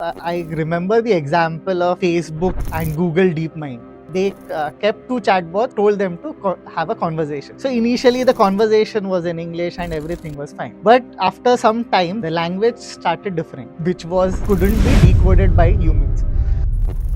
I remember the example of Facebook and Google DeepMind. They kept two chatbots, told them to have a conversation. So initially the conversation was in English and everything was fine. But after some time, the language started differing, which couldn't be decoded by humans.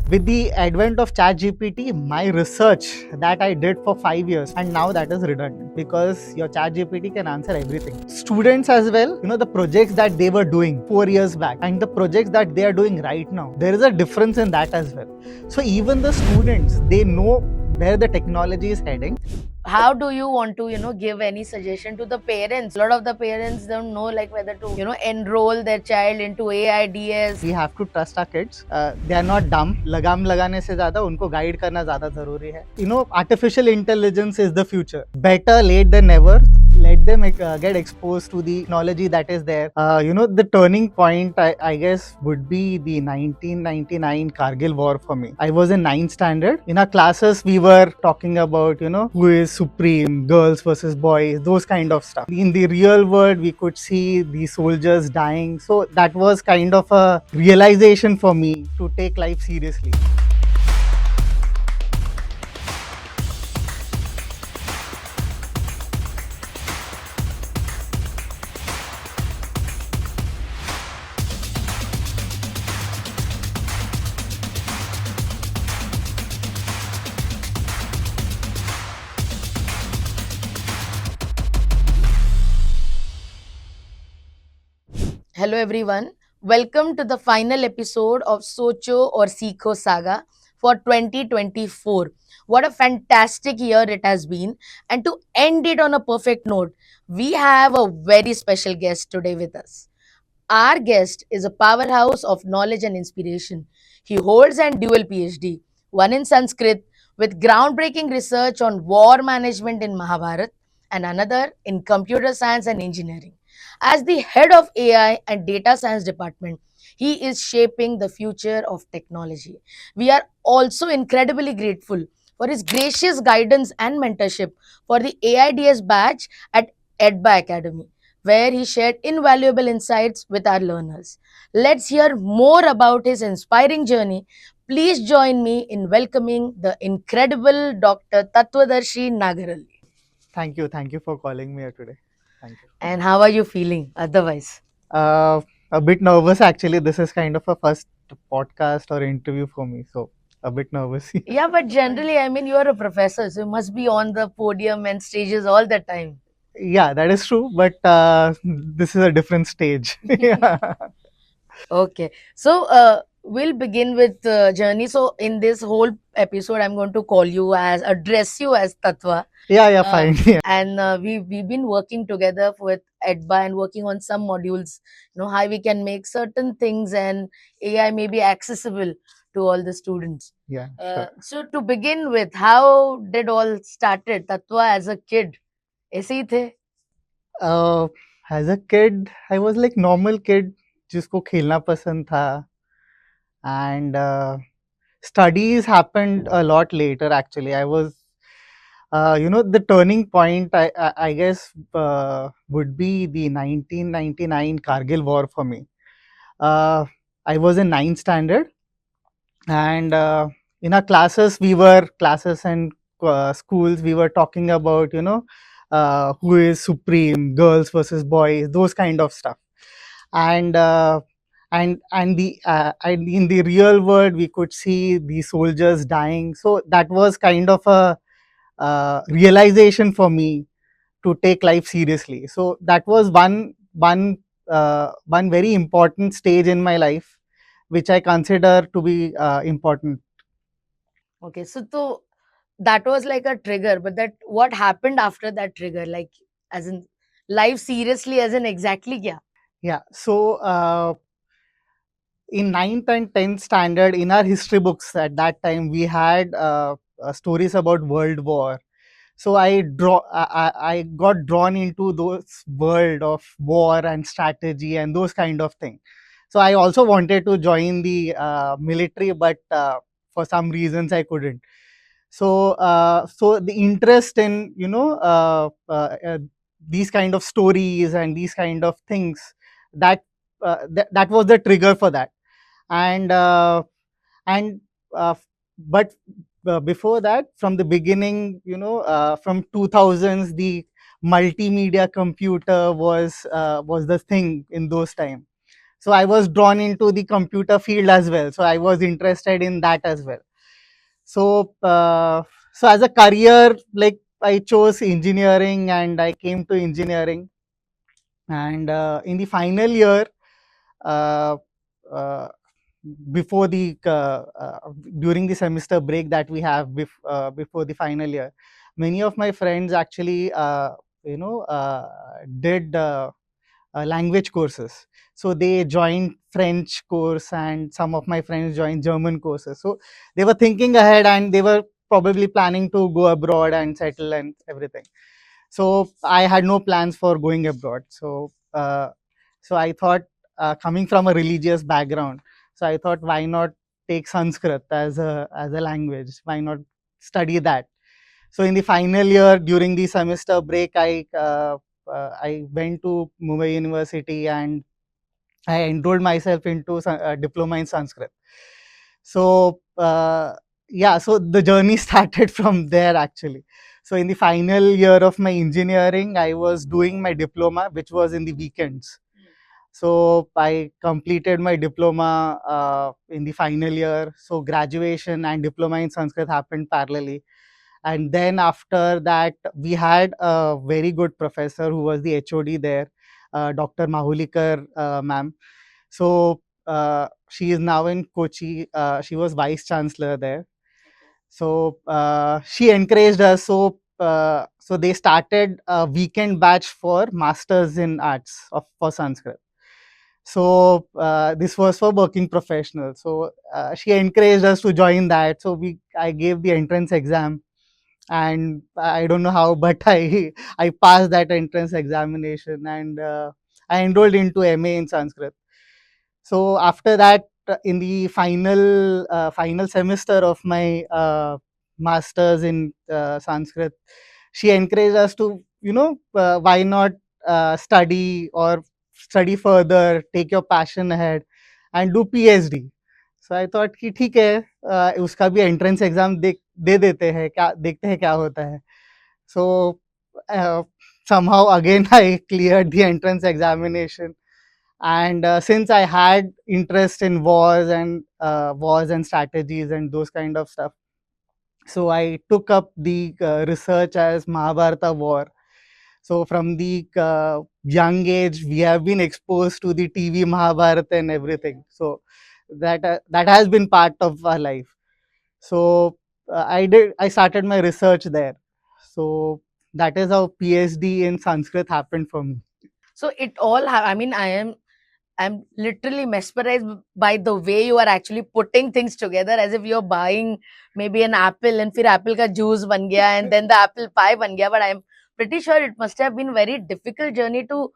With the advent of ChatGPT, my research that I did for 5 years, and now that is redundant because your ChatGPT can answer everything. Students as well, the projects that they were doing 4 years back and the projects that they are doing right now, there is a difference in that as well. So even the students, they know where the technology is heading. How do you want to give any suggestion to the parents? A lot of the parents don't know like whether to enroll their child into AIDS. We have to trust our kids. They are not dumb. लगाम लगाने से ज़्यादा उनको guide करना ज़्यादा ज़रूरी है. Artificial intelligence is the future. Better late than never. Let them get exposed to the technology that is there. The turning point, I guess, would be the 1999 Kargil War for me. I was in 9th standard. In our classes, we were talking about, who is supreme, girls versus boys, those kind of stuff. In the real world, we could see the soldiers dying. So that was kind of a realization for me to take life seriously. Hello everyone, welcome to the final episode of Socho or Seekho Saga for 2024. What a fantastic year it has been, and to end it on a perfect note, we have a very special guest today with us. Our guest is a powerhouse of knowledge and inspiration. He holds an dual PhD, one in Sanskrit with groundbreaking research on war management in Mahabharata, and another in computer science and engineering. As the head of AI and data science department, he is shaping the future of technology. We are also incredibly grateful for his gracious guidance and mentorship for the AIDS batch at EDBA Academy, where he shared invaluable insights with our learners. Let's hear more about his inspiring journey. Please join me in welcoming the incredible Dr. Tatwadarshi Nagarhalli. Thank you for calling me here today. Thank you. And how are you feeling otherwise? A bit nervous actually. This is kind of a first podcast or interview for me, so a bit nervous. Yeah, but generally, I mean, you are a professor, so you must be on the podium and stages all the time. Yeah, that is true, but this is a different stage. Yeah. Okay, so we'll begin with journey. So in this whole episode, I'm going to address you as Tatwa. Yeah, fine. Yeah. And we've been working together with EDBA and working on some modules. How we can make certain things and AI may be accessible to all the students. Yeah, sure. So to begin with, how did all started? Tatwa as a kid, ऐसे ही थे? Uh, as a kid, I was like normal kid जिसको खेलना पसंद था, and studies happened a lot later. Actually, I was, the turning point. I guess would be the 1999 Kargil War for me. I was in 9th standard, and in our classes and schools, we were talking about, who is supreme, girls versus boys, those kind of stuff. And and in the real world, we could see the soldiers dying. So that was kind of a realization for me to take life seriously. So that was one very important stage in my life, which I consider to be important. Okay, so that was like a trigger, but that what happened after that trigger? Like, as in life seriously, as in exactly kya? Yeah. So in 9th and 10th standard, in our history books at that time, we had stories about World War. So I got drawn into those world of war and strategy and those kind of thing. So I also wanted to join the military, but for some reasons I couldn't. So the interest in these kind of stories and these kind of things, that that was the trigger for that. and and but before that, from the beginning, from 2000s, the multimedia computer was the thing in those time. So I was drawn into the computer field as well, so I was interested in that as well. So so as a career, like, I chose engineering and I came to engineering. And in the final year, uh, uh, before the during the semester break that we have before the final year, many of my friends actually did language courses. So they joined French course, and some of my friends joined German courses. So they were thinking ahead, and they were probably planning to go abroad and settle and everything. So I had no plans for going abroad. So I thought, coming from a religious background, so I thought, why not take Sanskrit as a language? Why not study that? So in the final year, during the semester break, I went to Mumbai University, and I enrolled myself into a diploma in Sanskrit. So yeah, so the journey started from there actually. So in the final year of my engineering, I was doing my diploma, which was in the weekends. So I completed my diploma in the final year. So graduation and diploma in Sanskrit happened parallelly. And then after that, we had a very good professor who was the HOD there, Dr. Mahulikar ma'am. So she is now in Kochi. She was vice chancellor there. So she encouraged us. So they started a weekend batch for masters in arts for Sanskrit. So this was for working professionals. So she encouraged us to join that. So I gave the entrance exam, and I don't know how, but I passed that entrance examination, and I enrolled into MA in Sanskrit. So after that, in the final semester of my masters in Sanskrit, she encouraged us to, why not study further, take your passion ahead, and do PhD. So I thought कि ठीक है, उसका भी entrance exam दे देते हैं, क्या देखते हैं क्या होता है. So somehow again I cleared the entrance examination, and since I had interest in wars and strategies and those kind of stuff, so I took up the research as Mahabharata War. So from the young age, we have been exposed to the TV Mahabharata and everything. So that has been part of our life. So I started my research there. So that is how PhD in Sanskrit happened for me. So it all I mean, I'm literally mesmerized by the way you are actually putting things together, as if you're buying maybe an apple and फिर apple का juice बन गया and then the apple pie बन गया. But I'm pretty sure it must have been very difficult journey to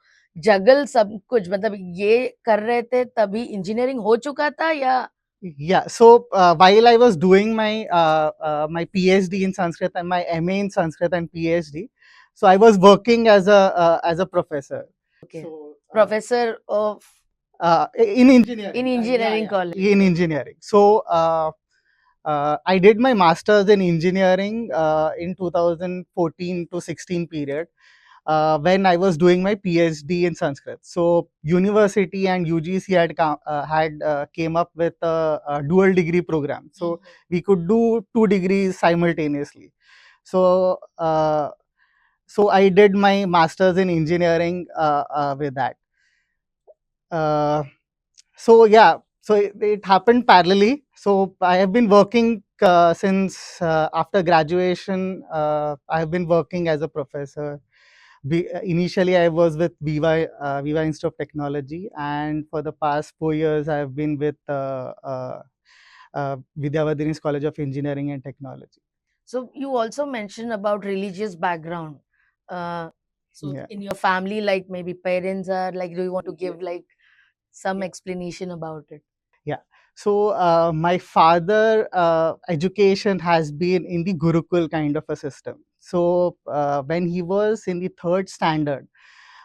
juggle सब कुछ. मतलब ये कर रहे थे तभी engineering हो चुका था या? Yeah. So while I was doing my PhD in Sanskrit and my MA in Sanskrit and PhD, so I was working as a professor. Okay. So Professor of in engineering. in engineering college. In engineering. So I did my masters in engineering in 2014 to 16 period. When I was doing my PhD in Sanskrit. So university and UGC had came up with a dual degree program. So we could do 2 degrees simultaneously. So so I did my masters in engineering with that. So yeah, so it happened parallelly. So I have been working since after graduation. I have been working as a professor. Initially I was with Viva Institute of Technology, and for the past 4 years I have been with Vidyavadini's College of Engineering and Technology. So you also mentioned about religious background. So Yeah. in your family, like maybe parents are like, do you want to give like some explanation about it? Yeah. So my father education has been in the Gurukul kind of a system. So when he was in the third standard,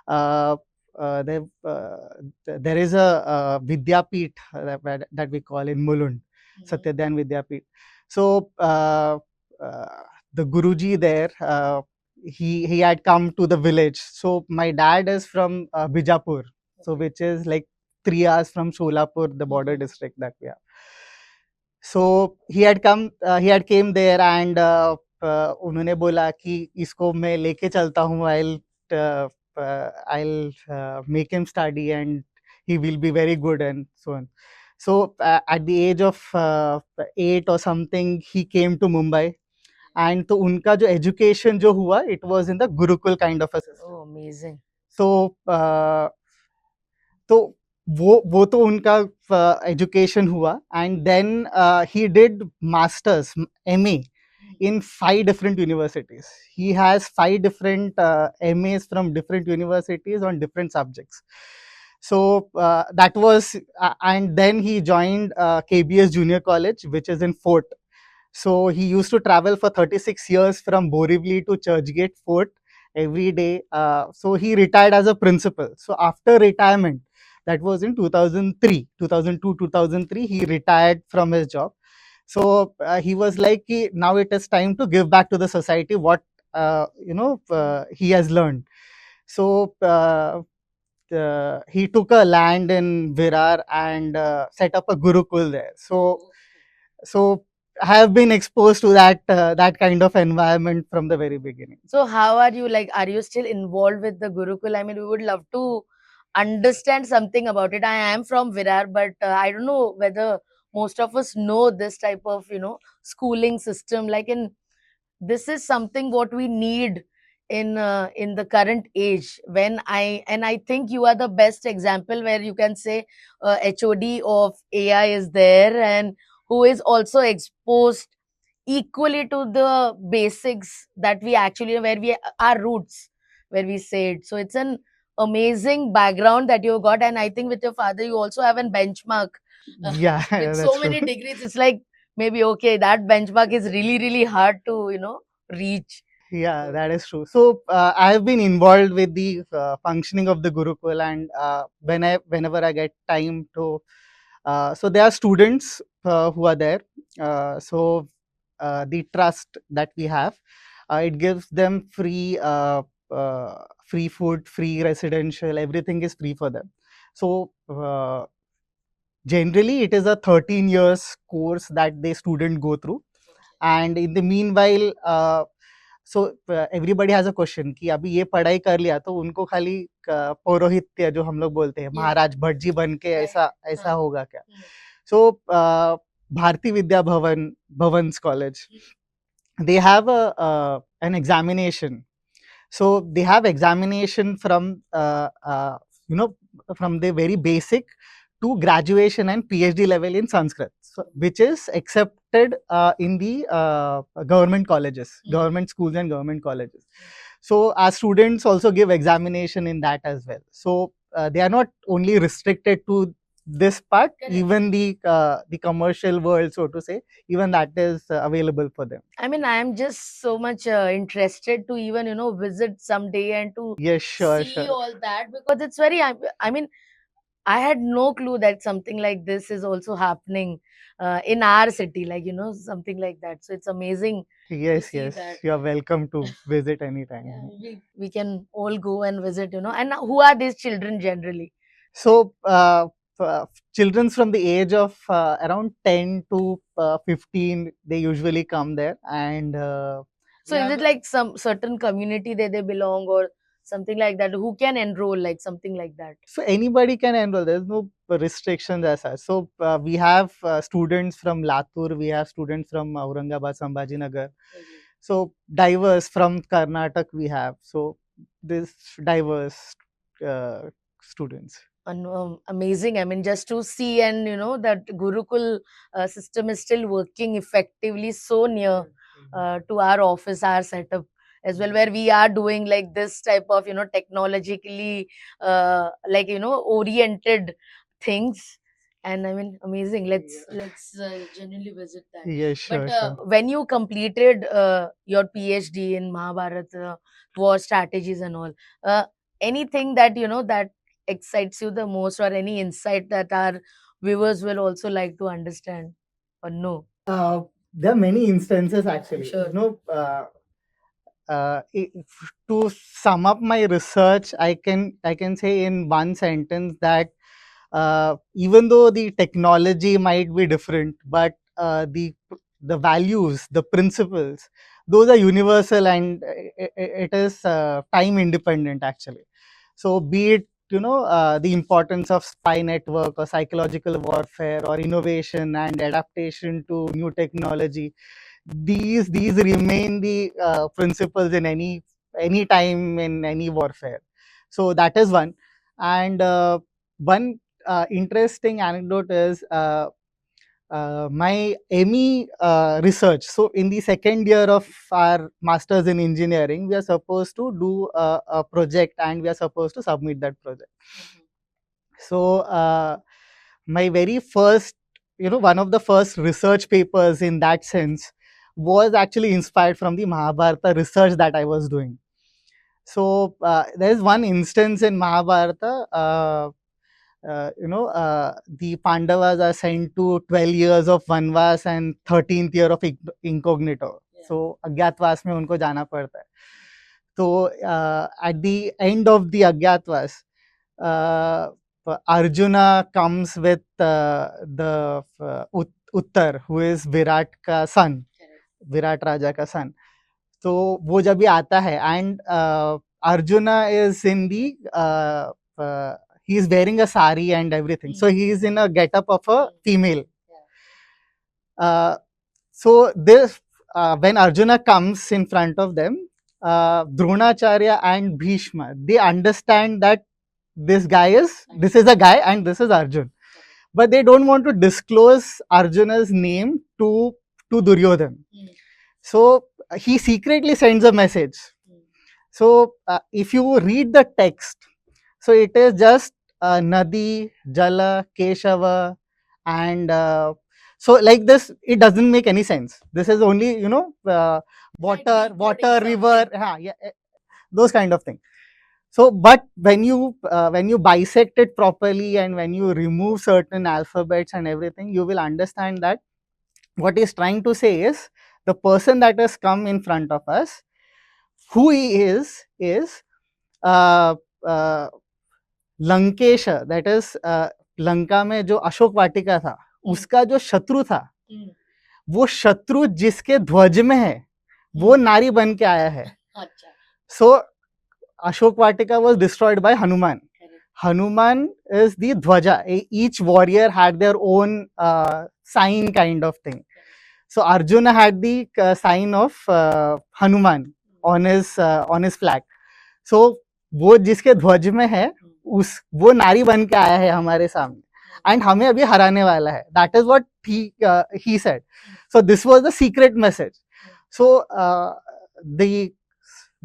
uh, there is a Vidyapeeth that we call in Mulund, Satyadhyan Vidyapeeth. So the Guruji there, he had come to the village. So my dad is from Bijapur, so which is like 3 hours from Solapur, the border district that we have. So he had came there and उन्होंने बोला कि इसको मैं लेके चलता हूँ, I'll make him study and he will be very good and so on. So at the age of 8 or something, he came to Mumbai, and तो उनका जो education जो हुआ, it was in the Gurukul kind of a system. Oh, amazing. So तो वो तो उनका education हुआ, and then he did masters MA in 5 different universities. He has 5 different MAs from different universities on different subjects. So that was and then he joined KBS Junior College, which is in Fort. So he used to travel for 36 years from Borivali to Churchgate Fort every day. So he retired as a principal. So after retirement, that was in 2003, 2002, 2003, he retired from his job. So he was like, now it is time to give back to the society what he has learned. So he took a land in Virar and set up a Gurukul there. So I have been exposed to that kind of environment from the very beginning. So how are you, like, are you still involved with the Gurukul? I mean, we would love to understand something about it. I am from Virar, but I don't know whether most of us know this type of, schooling system. Like, this is something what we need in the current age. I think you are the best example where you can say HOD of AI is there, and who is also exposed equally to the basics that we actually, where we our roots, where we say it. So it's an amazing background that you got, and I think with your father you also have a benchmark. Yeah, With that's so many true. degrees, it's like maybe okay, that benchmark is really really hard to reach. Yeah, that is true. So I have been involved with the functioning of the Gurukul, and whenever I get time to, so there are students who are there. So the trust that we have, it gives them free food, free residential, everything is free for them. So generally, it is a 13 years course that the student go through, and in the meanwhile. So everybody has a question कि अभी ये पढ़ाई कर लिया तो उनको खाली पौरोहित्य जो हम लोग बोलते हैं, महाराज भट्ट जी बन के ऐसा होगा क्या? So Bharati Vidya Bhavan's college, they have an examination. So they have examination from from the very basic to graduation and PhD level in Sanskrit, which is accepted in the government colleges, government schools and government colleges. So our students also give examination in that as well. So they are not only restricted to this part, even the commercial world, so to say, even that is available for them. I mean, I am just so much interested to even visit someday and to Yes, sure, see sure. all that, because it's very. I mean, I had no clue that something like this is also happening in our city, like something like that. So it's amazing. Yes, see yes. that. You're welcome to visit anytime. Yeah, we can all go and visit, And who are these children generally? So, children from the age of around 10 to 15, they usually come there, and So is it like some certain community that they belong, or something like that? Who can enroll, like something like that? so anybody can enroll. There's no restrictions as such. So we have students from Latur, we have students from Aurangabad, Sambhajinagar. So diverse from Karnataka we have. So this diverse students. Amazing. I mean, just to see, and that Gurukul system is still working effectively so near to our office, our setup as well, where we are doing like this type of technologically like oriented things. And I mean, amazing. Let's genuinely visit that. Yes, sure, But sure. when you completed your PhD in Mahabharata war strategies and all, anything that that excites you the most, or any insight that our viewers will also like to understand or know? There are many instances actually. Sure. To sum up my research, I can say in one sentence that even though the technology might be different, but the values, the principles, those are universal, and it is time independent actually. So be it the importance of spy network or psychological warfare or innovation and adaptation to new technology, these remain the principles in any time in any warfare. So that is one. And one interesting anecdote is my ME research. So in the second year of our masters in engineering, we are supposed to do a project and we are supposed to submit that project. So my very first, one of the first research papers in that sense was actually inspired from the Mahabharata research that I was doing. So there is one instance in Mahabharata. The Pandavas are sent to 12 years of Vanvas and 13th year of incognito. Yeah. So अज्ञातवास में उनको जाना पड़ता है. So at the end of the अज्ञातवास, Arjuna comes with the Uttar, who is Virat का son, Virat Raja का son. तो वो जब भी आता है, and Arjuna is in the he is wearing a sari and everything. So he is in a getup of a female. So this when Arjuna comes in front of them, Dronacharya and Bhishma, they understand that this is a guy and this is Arjun, but they don't want to disclose Arjuna's name to Duryodhan. So he secretly sends a message. So if you read the text, so it is just Nadi, Jala, Keshava, and so like this, it doesn't make any sense. This is only water, river, those kind of things. So, but when you bisect it properly and when you remove certain alphabets and everything, you will understand that what he's trying to say is the person that has come in front of us, who he is uh, uh, Lankesh, that is Lanka में जो अशोक वाटिका था, उसका जो शत्रु था, वो शत्रु जिसके ध्वज में है, वो नारी बन के आया है. So Ashok Vatika was destroyed by Hanuman. Hanuman is the Dhwaja. Each warrior had their own sign kind of thing. So Arjuna had the sign of Hanuman on his flag. So वो जिसके ध्वज में है, वो नारी बन के आया है हमारे सामने, and हमें अभी हराने वाला है. That is what he said. So this was the secret message. So the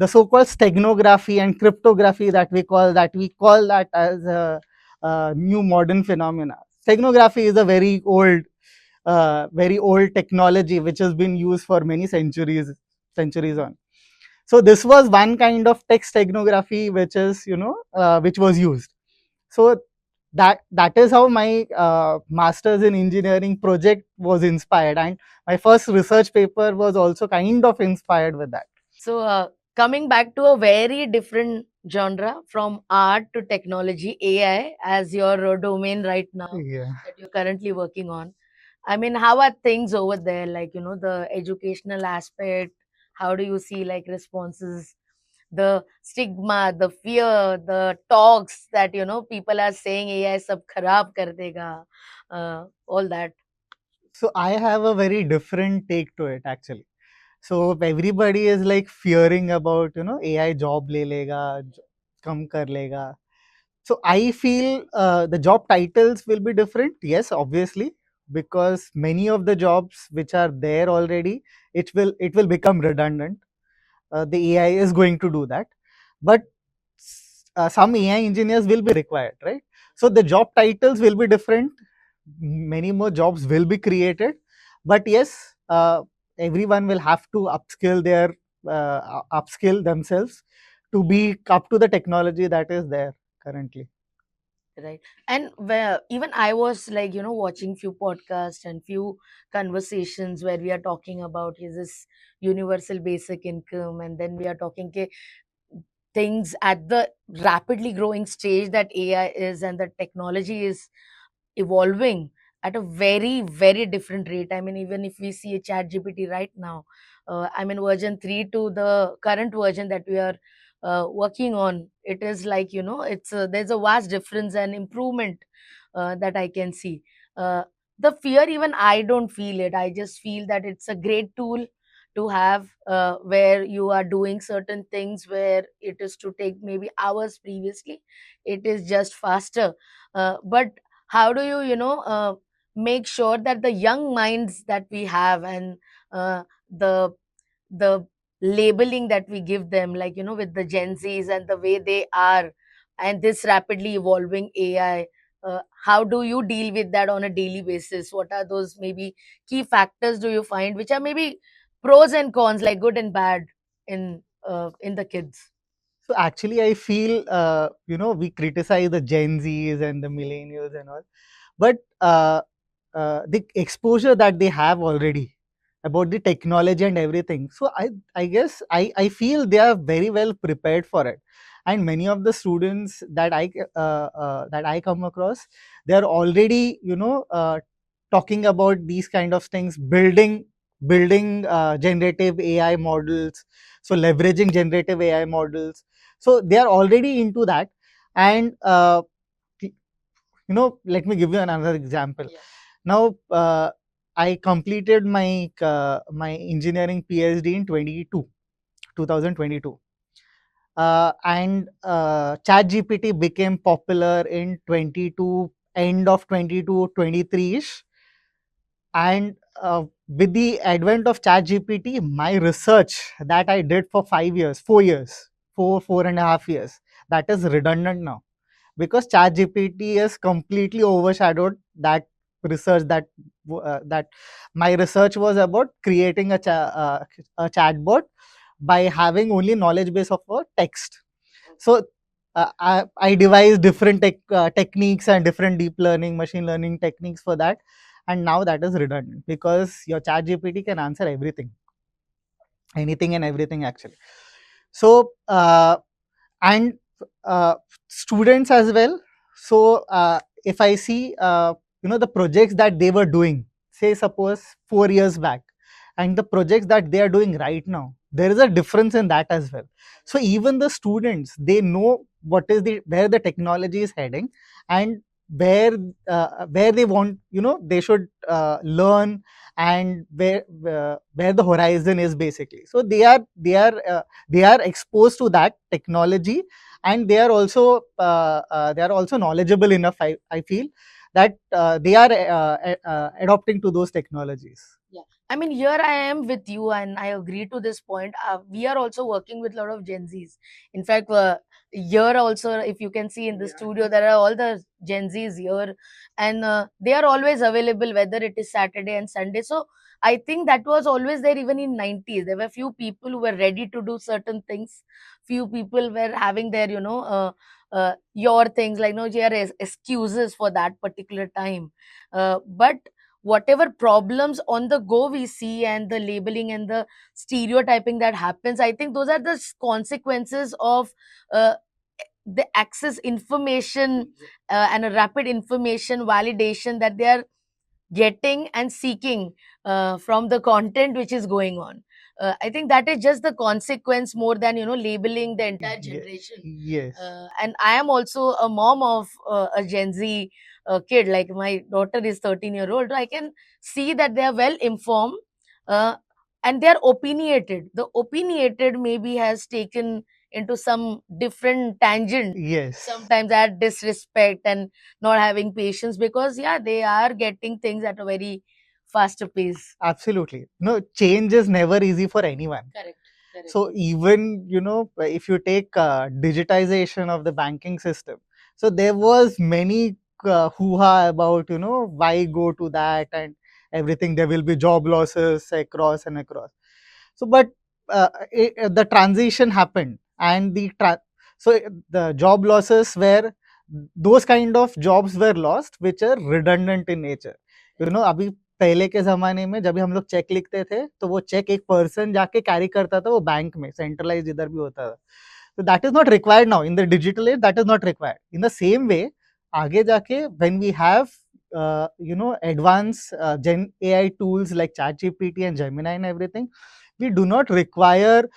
so-called steganography and cryptography that we call that as a new modern phenomena. Steganography is a very old technology which has been used for many centuries on. So this was one kind of text steganography which was used. So that is how my masters in engineering project was inspired, and my first research paper was also kind of inspired with that. So coming back to a very different genre, from art to technology, AI as your domain right now, that you're currently working on. I mean, how are things over there? Like, the educational aspect, how do you see like responses, the stigma, the fear, the talks that, people are saying AI sab kharab kar dega, all that? So I have a very different take to it actually. So everybody is like fearing about AI job le lega, kam kar lega. So I feel the job titles will be different. Yes, obviously, because many of the jobs which are there already, it will become redundant. The AI is going to do that, but some AI engineers will be required, right? So the job titles will be different. Many more jobs will be created, but yes, everyone will have to upskill themselves to be up to the technology that is there currently. Right. And where even I was like, watching few podcasts and few conversations where we are talking about is this universal basic income, and then we are talking things at the rapidly growing stage that AI is, and the technology is evolving at a very very different rate. I mean, even if we see a chat gpt right now, I'm in version 3 to the current version that we are working on. It is like, there's a vast difference and improvement that I can see. uh, the fear, even I don't feel it. I just feel that it's a great tool to have, where you are doing certain things where it is to take maybe hours previously, it is just faster. But how do you, make sure that the young minds that we have, and the the labeling that we give them, like, with the gen z's and the way they are, and this rapidly evolving ai, how do you deal with that on a daily basis? What are those maybe key factors do you find which are maybe pros and cons, like good and bad, in the kids? So actually, I feel we criticize the Gen Zs and the millennials and all, but the exposure that they have already about the technology and everything. So I guess I feel they are very well prepared for it. And many of the students that I come across, they are already talking about these kind of things, building generative AI models, so leveraging generative AI models. So they are already into that. And let me give you another example. Yeah. Now, I completed my engineering PhD in 2022, and chat gpt became popular in 22, end of 22, 23 ish. And with the advent of chat gpt, my research that I did for 5 years, 4 years, 4.5 years, that is redundant now, because ChatGPT has completely overshadowed that research. That my research was about creating a chatbot by having only knowledge base of a text. So I devised different techniques and different deep learning, machine learning techniques for that, and now that is redundant because your ChatGPT can answer everything, anything and everything actually. So and students as well. So if I see the projects that they were doing, say suppose 4 years back, and the projects that they are doing right now, there is a difference in that as well. So even the students, they know what is the where the technology is heading, and where where they want, they should learn, and where the horizon is basically. So they are exposed to that technology, and they are also knowledgeable enough, I feel, that they are adopting to those technologies. Yeah. I mean, here I am with you, and I agree to this point. We are also working with a lot of Gen Zs. In fact, here also, if you can see in the studio, there are all the Gen Zs here, and they are always available, whether it is Saturday and Sunday. So I think that was always there even in 90s. There were few people who were ready to do certain things. Few people were having their, your things, like, there are excuses for that particular time. But whatever problems on the go we see, and the labeling and the stereotyping that happens, I think those are the consequences of uh, the access information, and a rapid information validation that they are getting and seeking from the content which is going on. I think that is just the consequence more than, labeling the entire generation. Yes. And I am also a mom of a gen z kid. Like, my daughter is 13-year-old. I can see that they are well informed, uh, and they are opinionated. The opinionated maybe has taken into some different tangent, Yes. sometimes at disrespect and not having patience, because yeah, they are getting things at a very faster pace. Absolutely. No, change is never easy for anyone. Correct. Correct. So even, if you take digitization of the banking system, so there was many hoo-ha about, why go to that and everything. There will be job losses across and across. So but the transition happened, and so the job losses were those kind of jobs were lost which are redundant in nature. अभी पहले के ज़माने में जब भी हम लोग check लिखते थे तो वो चेक एक पर्सन जाके कैरी करता था वो बैंक में, सेंट्रलाइज इधर भी होता था. So that is not required now in the digital age. That is not required. In the same way, आगे जाके when we have advanced Gen AI tools like ChatGPT and Gemini and everything, we do not require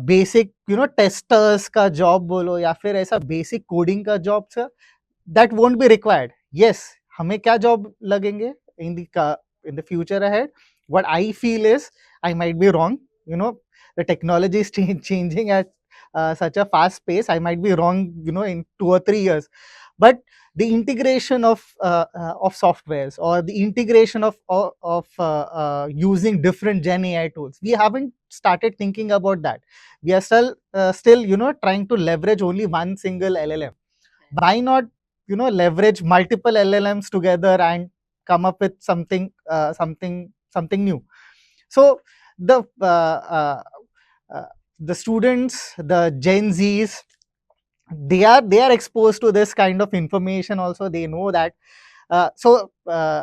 basic testers का job बोलो या फिर ऐसा basic coding का job sir, that won't be required. Yes, हमें क्या job लगेंगे in the future ahead? What I feel is, I might be wrong. The technology is changing at such a fast pace. I might be wrong, in 2 or 3 years. But the integration of softwares or the integration of using different Gen AI tools, we haven't started thinking about that. We are still trying to leverage only one single LLM. Why not leverage multiple LLMs together and come up with something new? So the students, the Gen Zs, they are exposed to this kind of information also. They know that.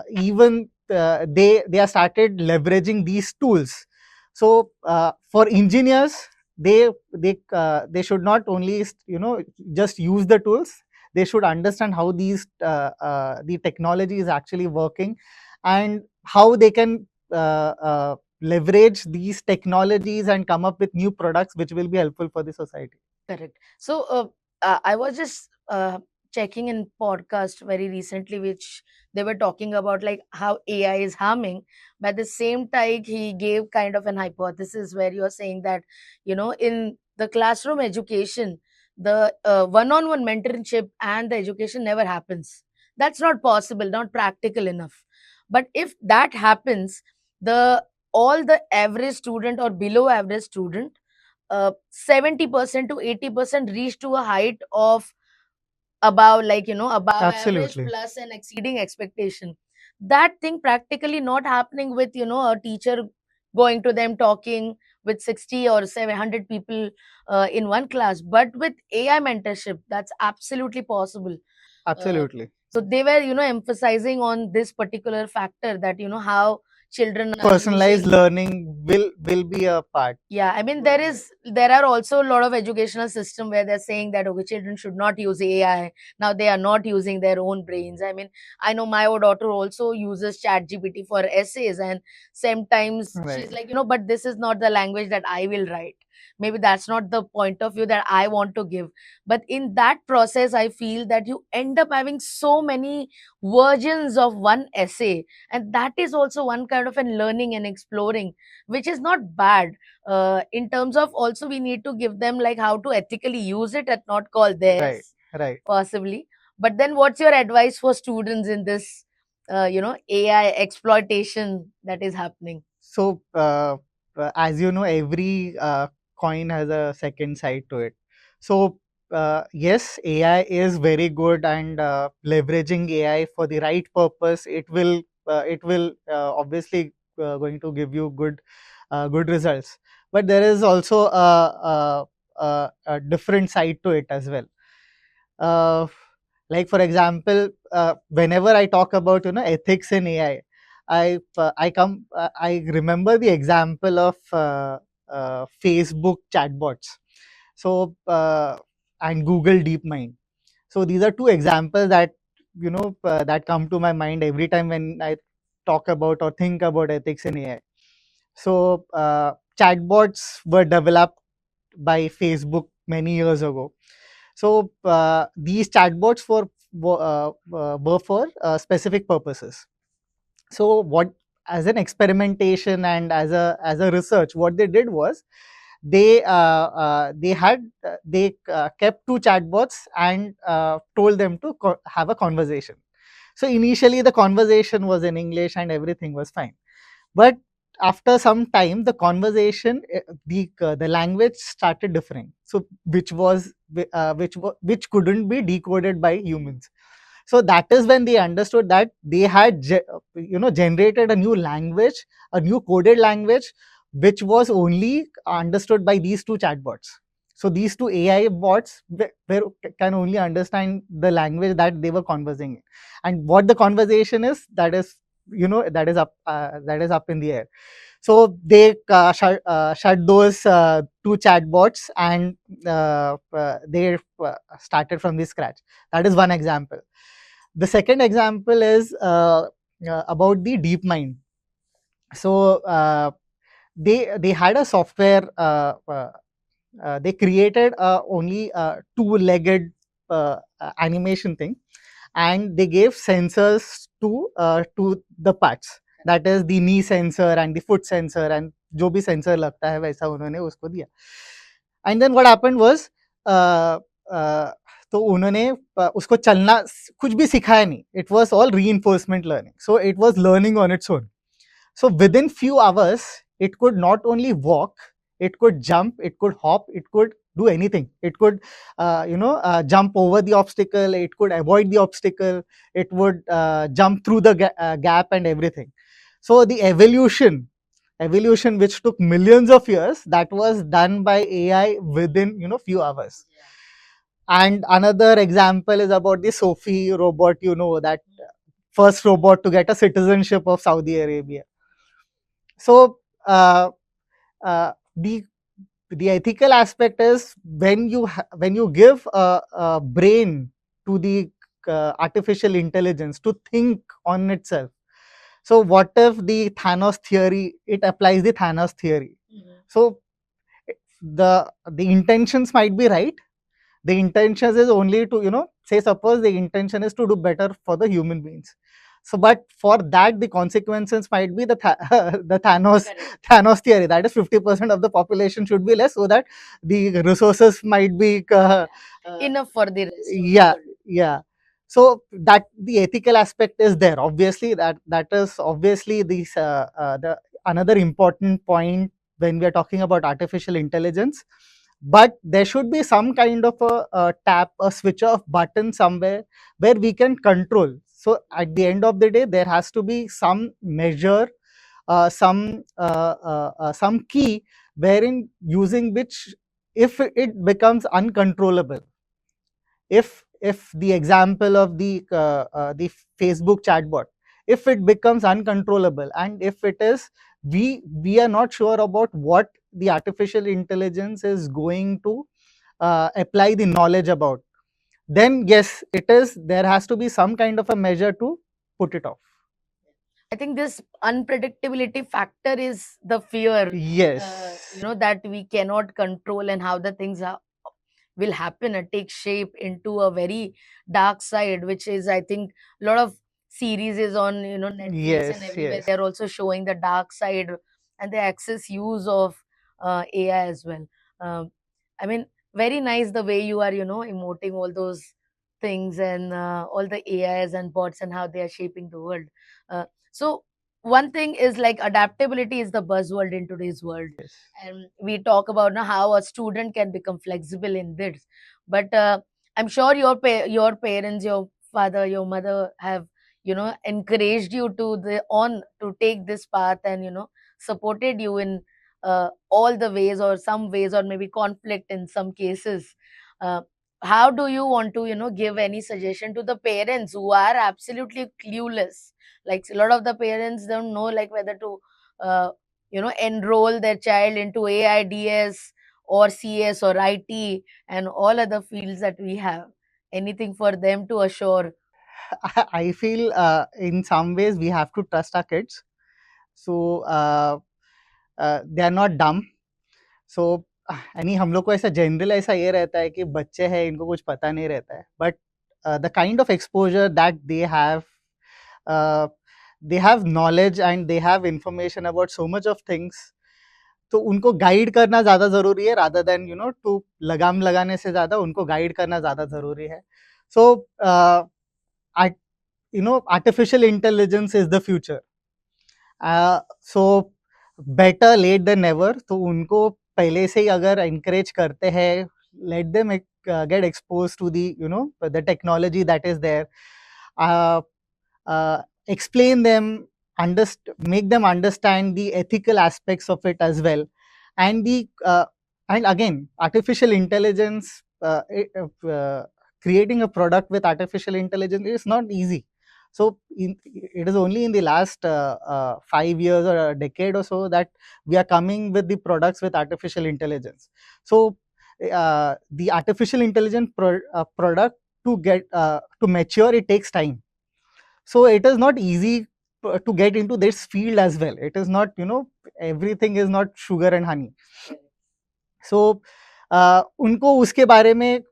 Even they are started leveraging these tools. So for engineers, they should not only just use the tools. They should understand how the technology is actually working and how they can leverage these technologies and come up with new products which will be helpful for the society. Correct. So I was just checking in podcast very recently, which they were talking about like how AI is harming. But at the same time, he gave kind of an hypothesis where you're saying that in the classroom education, the one-on-one mentorship and the education never happens. That's not possible, not practical enough. But if that happens, the all the average student or below average student 70% to 80% reach to a height of above above average Absolutely. plus and exceeding expectation. That thing practically not happening with a teacher going to them talking with 60 or 700 people in one class, but with AI mentorship that's absolutely possible. Absolutely. So they were emphasizing on this particular factor that how children are Personalized using. learning will be a part. Yeah, I mean there are also a lot of educational system where they're saying that okay, children should not use AI. Now they are not using their own brains. I mean, I know my own daughter also uses Chat GPT for essays, and sometimes she's Right. like, but this is not the language that I will write. Maybe that's not the point of view that I want to give. But in that process, I feel that you end up having so many versions of one essay, and that is also one kind of an learning and exploring, which is not bad. In terms of also we need to give them like how to ethically use it and not call theirs Right. possibly. But then what's your advice for students in this AI exploitation that is happening? So as you know, every coin has a second side to it. So yes, AI is very good, and leveraging AI for the right purpose, it will obviously going to give you good results. But there is also a different side to it as well. uh, like for example, whenever I talk about ethics in AI, I remember the example of Facebook chatbots, so and Google DeepMind. So these are two examples that that come to my mind every time when I talk about or think about ethics in AI. So chatbots were developed by Facebook many years ago. So these chatbots were for specific purposes. So what, as an experimentation and as a research, what they did was they kept two chatbots and told them to have a conversation. So initially the conversation was in English and everything was fine, but after some time the conversation, the language started differing, so which couldn't be decoded by humans. So that is when they understood that they had generated a new language, a new coded language, which was only understood by these two chatbots. So these two AI bots can only understand the language that they were conversing in, and what the conversation is, that is, that is up in the air. So they shut those two chatbots, and they started from the scratch. That is one example. The second example is about the DeepMind. So they had a software. They created only a two-legged animation thing, and they gave sensors to the parts, that is the knee sensor and the foot sensor, and जो भी sensor लगता है वैसा उन्होंने उसको दिया. And then what happened was, uh, uh, तो उन्होंने उसको चलना कुछ भी सिखाया नहीं. It was all reinforcement learning, so it was learning on its own. So within few hours, it could not only walk, it could jump, it could hop, it could do anything. It could, jump over the obstacle, it could avoid the obstacle, it would jump through the gap and everything. So the evolution which took millions of years, that was done by AI within few hours. And another example is about the Sophie robot, that first robot to get a citizenship of Saudi Arabia. So the ethical aspect is when you give a brain to the artificial intelligence to think on itself. So what if the Thanos theory, it applies the Thanos theory. So the intentions might be right. The intentions is only to say, suppose the intention is to do better for the human beings. So but for that, the consequences might be the the Thanos theory, that is 50% of the population should be less, so that the resources might be enough for the rest of the yeah world. yeah. So that the ethical aspect is there, obviously. That is obviously the another important point when we are talking about artificial intelligence. But there should be some kind of a tap, a switch off button somewhere where we can control. So at the end of the day, there has to be some measure, some key wherein using which, if it becomes uncontrollable, if the example of the Facebook chatbot, if it becomes uncontrollable, and if it is, we are not sure about what the artificial intelligence is going to apply the knowledge about, then yes, it is, there has to be some kind of a measure to put it off. I think this unpredictability factor is the fear, Yes. that we cannot control, and how the things will happen and take shape into a very dark side, which is, I think, a lot of series is on, Netflix and Yes, everywhere. yes. They're also showing the dark side and the excess use of AI as well. I mean, very nice the way you are, emoting all those things, and all the AIs and bots and how they are shaping the world. So one thing is, like, adaptability is the buzzword in today's world, Yes. and we talk about now how a student can become flexible in this. But I'm sure your parents, your father, your mother have, encouraged you to the on to take this path, and supported you in all the ways, or some ways, or maybe conflict in some cases. uh, how do you want to give any suggestion to the parents who are absolutely clueless? Like, a lot of the parents don't know, like, whether to uh, enroll their child into AIDS or CS or IT and all other fields that we have. Anything for them to assure? I feel in some ways we have to trust our kids. So they are not dumb. So यानी हम लोग को ऐसा general ऐसा ये रहता है कि बच्चे हैं, इनको कुछ पता नहीं रहता है. But the kind of exposure that uh, they have knowledge and they have information about so much of things. तो उनको गाइड करना ज़्यादा ज़रूरी है, rather than टू लगाम लगाने से ज़्यादा उनको गाइड करना ज़्यादा ज़रूरी है. So artificial intelligence is the future. So better late than never. तो उनको पहले से ही अगर encourage करते हैं, let them get exposed to the technology that is there. Explain them, make them understand the ethical aspects of it as well, and And again, artificial intelligence, creating a product with artificial intelligence is not easy. So it is only in the last 5 years or a decade or so that we are coming with the products with artificial intelligence. So the artificial intelligence product to mature, it takes time. So it is not easy to get into this field as well. It is not, everything is not sugar and honey. So उनको उसके बारे में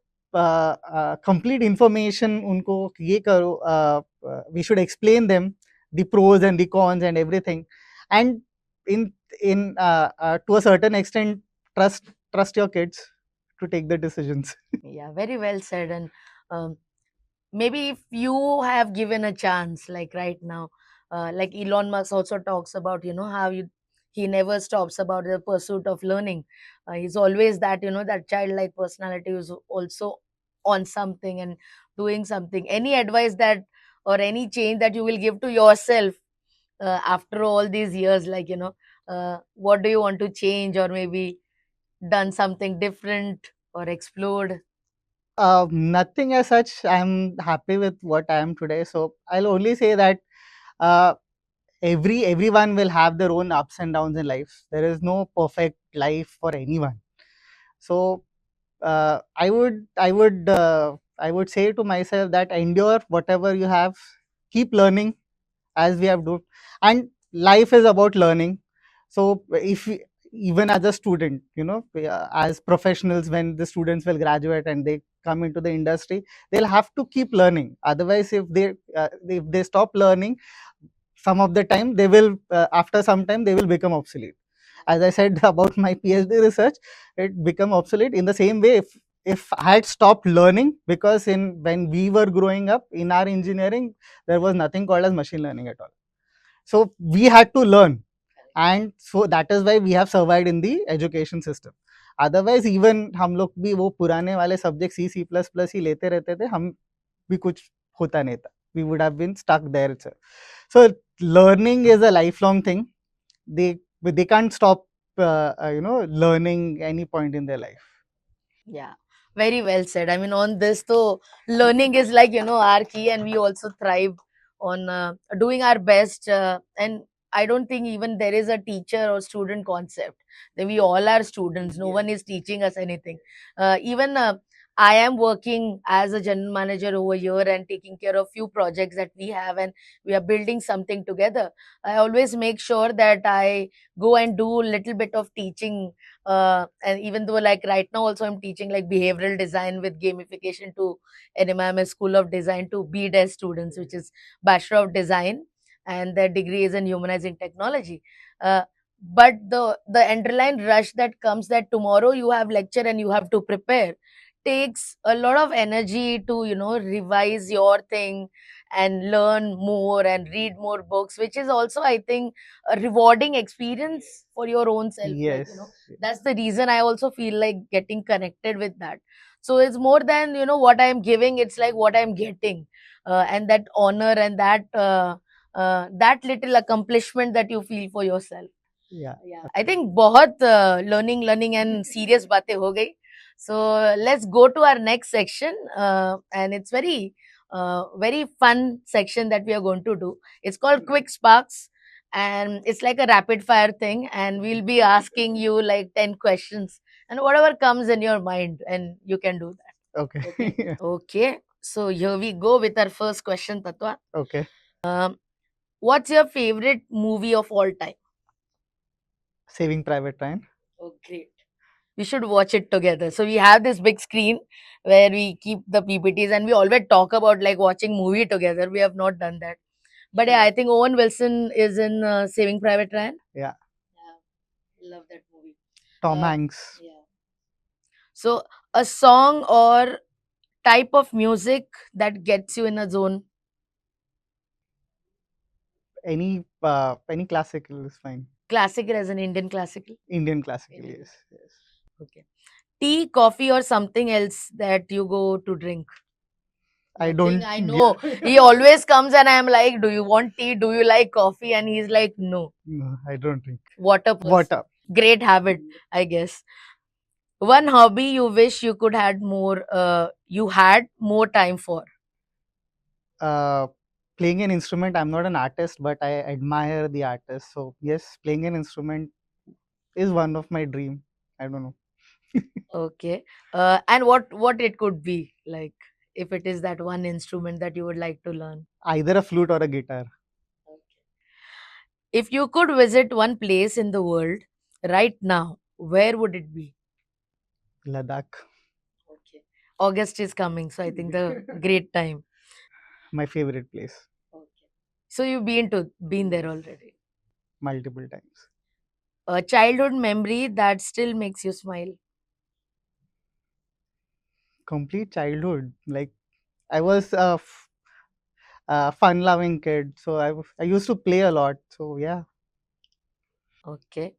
complete information उनको ये करो, we should explain them the pros and the cons and everything, and in to a certain extent, trust your kids to take the decisions. Yeah, very well said. And um, maybe if you have given a chance, like right now, like Elon Musk also talks about, how he never stops about the pursuit of learning. He's always that, that childlike personality who's also on something and doing something. Any advice that or any change that you will give to yourself after all these years, like, what do you want to change, or maybe done something different or explored? Nothing as such. I'm happy with what I am today. So I'll only say that uh, everyone will have their own ups and downs in life. There is no perfect life for anyone. So I would say to myself that endure whatever you have, keep learning as we have done, and life is about learning. So even as a student, as professionals, when the students will graduate and they come into the industry, they'll have to keep learning. Otherwise, if they stop learning, some of the time they will after some time they will become obsolete. As I said about my PhD research, it become obsolete. In the same way, if I had stopped learning, because in when we were growing up in our engineering, there was nothing called as machine learning at all. So we had to learn, and so that is why we have survived in the education system. Otherwise, even हम लोग भी वो पुराने वाले subject C++ ही लेते रहते थे, हम भी कुछ होता नहीं था. We would have been stuck there itself. So learning is a lifelong thing. They can't stop learning any point in their life. Yeah, very well said. I mean, on this, though, learning is like, our key, and we also thrive on doing our best. And I don't think even there is a teacher or student concept. That we all are students. No one is teaching us anything. Even I am working as a general manager over here and taking care of few projects that we have, and we are building something together. I always make sure that I go and do a little bit of teaching, and even though like right now also I'm teaching like behavioral design with gamification to NMIMS School of Design to BDES students, which is Bachelor of Design, and their degree is in humanizing technology. But the underlying rush that comes that tomorrow you have lecture and you have to prepare takes a lot of energy to revise your thing and learn more and read more books, which is also I think a rewarding experience for your own self, like, Yes. that's the reason I also feel like getting connected with that. So it's more than what I'm giving, it's like what I'm getting, and that honor and that little accomplishment that you feel for yourself. Yeah. Yeah, I think बहुत learning and serious बातें हो गई. So let's go to our next section, and it's very fun section that we are going to do. It's called Quick Sparks, and it's like a rapid fire thing, and we'll be asking you like 10 questions, and whatever comes in your mind, and you can do that. Okay. Okay. Okay. So here we go with our first question, Tatwa. Okay. What's your favorite movie of all time? Saving Private Ryan. Oh, great. We should watch it together. So we have this big screen where we keep the PPTs, and we always talk about like watching movie together. We have not done that. But yeah, I think Owen Wilson is in Saving Private Ryan. Yeah. Yeah, love that movie. Tom Hanks. Yeah. So a song or type of music that gets you in a zone. Any classical is fine. Classical as an Indian classical. Indian classical, Indian. yes. Yes. Okay. Tea, coffee, or something else that you go to drink. I Nothing, don't. I know. He always comes and I'm like, do you want tea? Do you like coffee? And he's like, no. No, I don't drink. Water person. Water. Great habit, I guess. One hobby you wish you had more time for. Uh, Playing an instrument. I'm not an artist, but I admire the artist. So yes, playing an instrument is one of my dream. I don't know. Okay. And what it could be like, if it is that one instrument that you would like to learn. Either a flute or a guitar. If you could visit one place in the world right now, where would it be? Ladakh, Okay. August is coming, so I think the great time. my favorite place, Okay. So you've been there already. multiple times. A childhood memory that still makes you smile. Complete childhood. Like I was a fun-loving kid, so I used to play a lot. So yeah, Okay.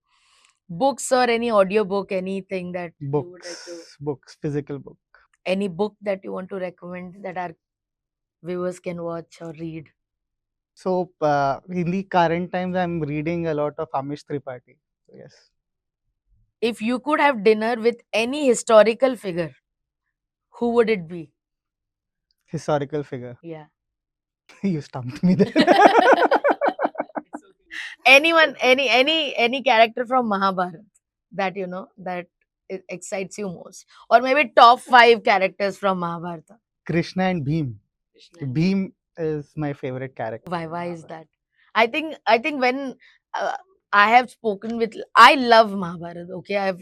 Books or any audiobook, anything that you would like to, books, physical book. any book that you want to recommend that our viewers can watch or read. So in the current times, I'm reading a lot of Amish Tripathi. So yes, If you could have dinner with any historical figure, who would it be? historical figure. Yeah. You stumped me there. Anyone, any character from Mahabharata that that excites you most, or maybe top 5 characters from Mahabharata. Krishna and Bhim. Krishna. Bhim is my favorite character. Why is that? I think when uh, I have spoken with, I love Mahabharata. Okay,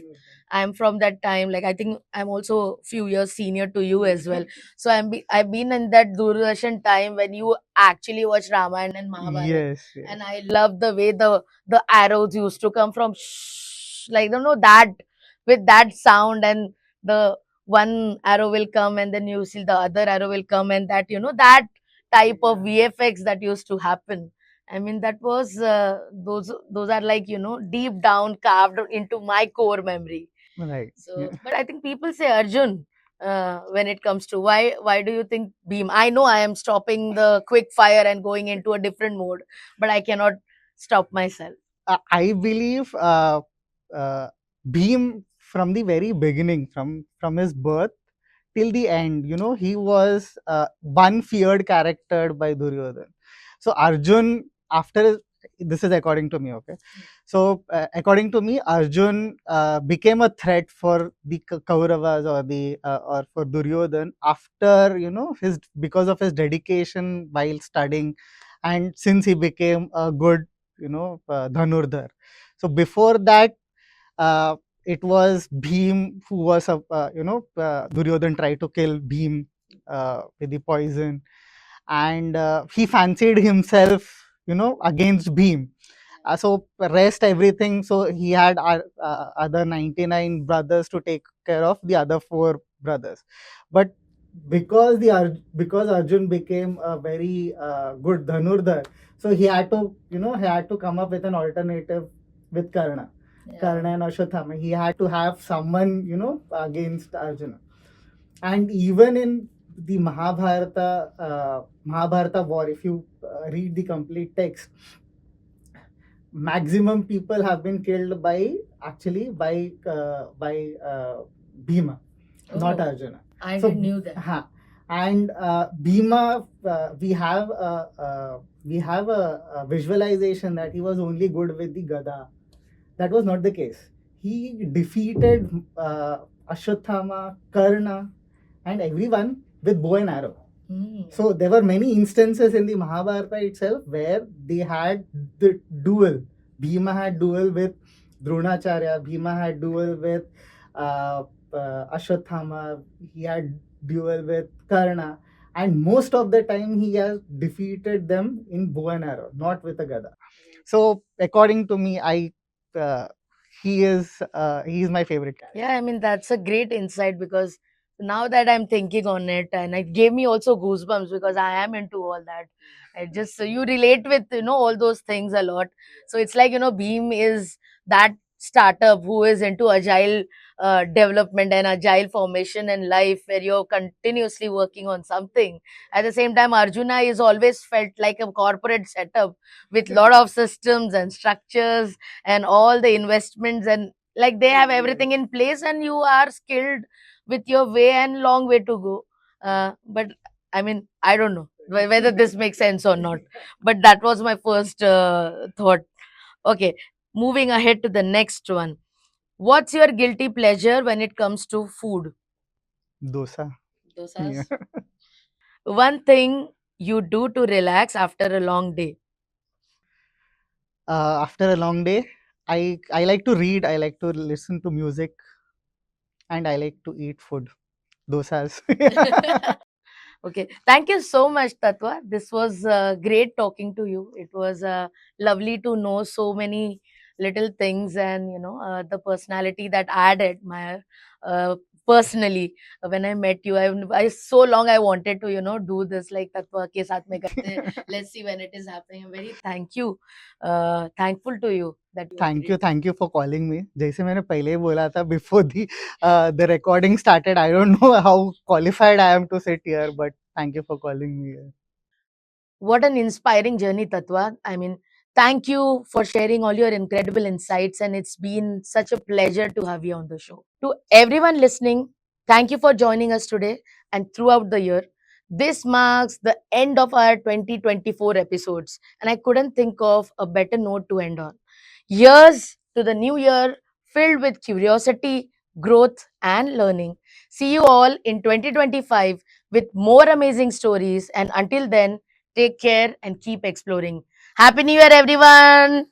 I'm from that time. Like, I think I'm also a few years senior to you as well. So I've been in that Doordarshan time when you actually watch Ramayana and Mahabharata, Yes, and yes. I love the way the arrows used to come from like, that with that sound, and the one arrow will come and then you see the other arrow will come, and that that type of VFX that used to happen. I mean, that was those are like, deep down carved into my core memory. Right. So, Yeah. but I think people say Arjun when it comes to why do you think Beam? I know I am stopping the quick fire and going into a different mode, but I cannot stop myself. I believe uh, Bhim from the very beginning, from his birth till the end, he was one feared character by Duryodhan. So Arjun, this is according to me, okay. So according to me, Arjun became a threat for the Kauravas or for Duryodhan after his because of his dedication while studying, and since he became a good Dhanurdhar. So before that, uh, it was Bhim who was Duryodhan tried to kill Bhim with the poison, and he fancied himself against Bhim. So rest everything. So he had other 99 brothers to take care of the other 4 brothers, but because Arjun became a very good Dhanurdhar, so he had to come up with an alternative with Karna. Yeah. Karna and Ashwatthama. He had to have someone against Arjuna, and even in the Mahabharata war, if you read the complete text, maximum people have been killed by Bhima, not Arjuna. I So didn't knew that. And Bhima, we have a visualization that he was only good with the Gada. That was not the case. He defeated Ashwatthama, Karna, and everyone with bow and arrow. So there were many instances in the Mahabharata itself where they had the duel. Bhima had duel with Dronacharya. Bhima had duel with Ashwatthama. He had duel with Karna. And most of the time he has defeated them in bow and arrow, not with a gada. So according to me, uh, he is my favorite character. Yeah, I mean, that's a great insight, because now that I'm thinking on it, and it gave me also goosebumps, because I am into all that. I just, so you relate with, all those things a lot. So it's like, Beam is that startup who is into agile development and agile formation in life, where you're continuously working on something. At the same time, Arjuna is always felt like a corporate setup with lot of systems and structures and all the investments and Like they have everything in place and you are skilled with your way and long way to go. But I mean, I don't know whether this makes sense or not, but that was my first thought. Okay, moving ahead to the next one. What's your guilty pleasure when it comes to food? Dosa. Yeah. Dosas. One thing you do to relax after a long day. After a long day, I like to read. I like to listen to music, and I like to eat food. Dosas. Okay, thank you so much, Tatwa. This was great talking to you. It was lovely to know so many little things, and the personality that I added my personally when I met you. I so long I wanted to do this like Tatwa ke saath mein karte hain. Let's see when it is happening. I'm very thankful to you that you agreed. Thank you for calling me. जैसे मैंने पहले ही बोला था before the recording started, I don't know how qualified I am to sit here, but thank you for calling me. What an inspiring journey, Tatwa. I mean, thank you for sharing all your incredible insights, and it's been such a pleasure to have you on the show. To everyone listening, thank you for joining us today and throughout the year. This marks the end of our 2024 episodes, and I couldn't think of a better note to end on. Years to the new year filled with curiosity, growth, and learning. See you all in 2025 with more amazing stories, and until then, take care and keep exploring. Happy New Year, everyone!